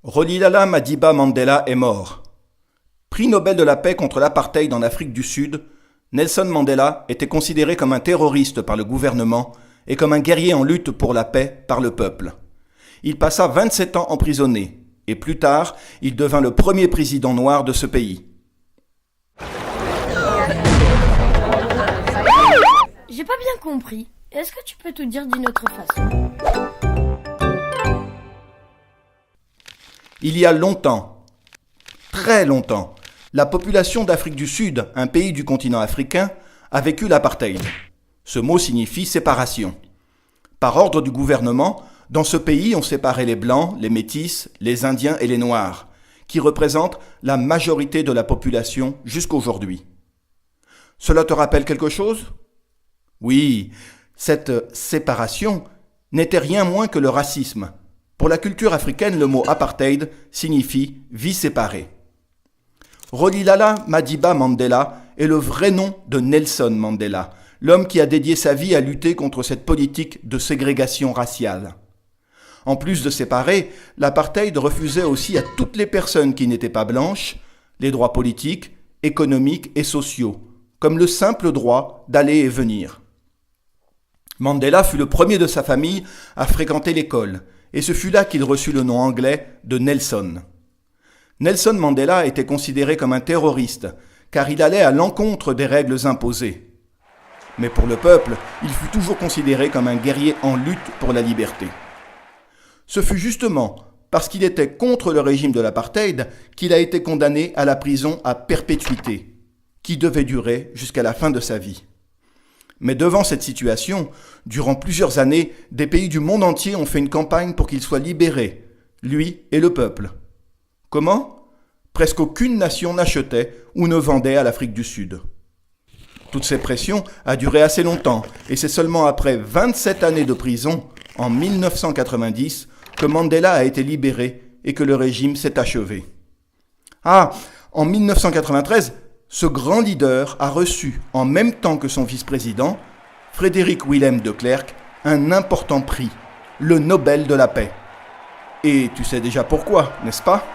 Rolihlahla Madiba Mandela est mort. Prix Nobel de la paix contre l'apartheid en Afrique du Sud, Nelson Mandela était considéré comme un terroriste par le gouvernement et comme un guerrier en lutte pour la paix par le peuple. Il passa 27 ans emprisonné et plus tard, il devint le premier président noir de ce pays. J'ai pas bien compris. Est-ce que tu peux tout dire d'une autre façon? Il y a longtemps, très longtemps, la population d'Afrique du Sud, un pays du continent africain, a vécu l'apartheid. Ce mot signifie séparation. Par ordre du gouvernement, dans ce pays, on séparait les Blancs, les Métis, les Indiens et les Noirs, qui représentent la majorité de la population jusqu'aujourd'hui. Cela te rappelle quelque chose? Oui, cette séparation n'était rien moins que le racisme. Pour la culture africaine, le mot apartheid signifie vie séparée. Rolihlahla Madiba Mandela est le vrai nom de Nelson Mandela, l'homme qui a dédié sa vie à lutter contre cette politique de ségrégation raciale. En plus de séparer, l'apartheid refusait aussi à toutes les personnes qui n'étaient pas blanches les droits politiques, économiques et sociaux, comme le simple droit d'aller et venir. Mandela fut le premier de sa famille à fréquenter l'école, et ce fut là qu'il reçut le nom anglais de Nelson. Nelson Mandela était considéré comme un terroriste, car il allait à l'encontre des règles imposées. Mais pour le peuple, il fut toujours considéré comme un guerrier en lutte pour la liberté. Ce fut justement parce qu'il était contre le régime de l'apartheid qu'il a été condamné à la prison à perpétuité, qui devait durer jusqu'à la fin de sa vie. Mais devant cette situation, durant plusieurs années, des pays du monde entier ont fait une campagne pour qu'il soit libéré, lui et le peuple. Comment? Presque aucune nation n'achetait ou ne vendait à l'Afrique du Sud. Toutes ces pressions a duré assez longtemps, et c'est seulement après 27 années de prison, en 1990, que Mandela a été libéré et que le régime s'est achevé. Ah, en 1993, ce grand leader a reçu, en même temps que son vice-président, Frédéric Willem de Klerk, un important prix, le Nobel de la paix. Et tu sais déjà pourquoi, n'est-ce pas ?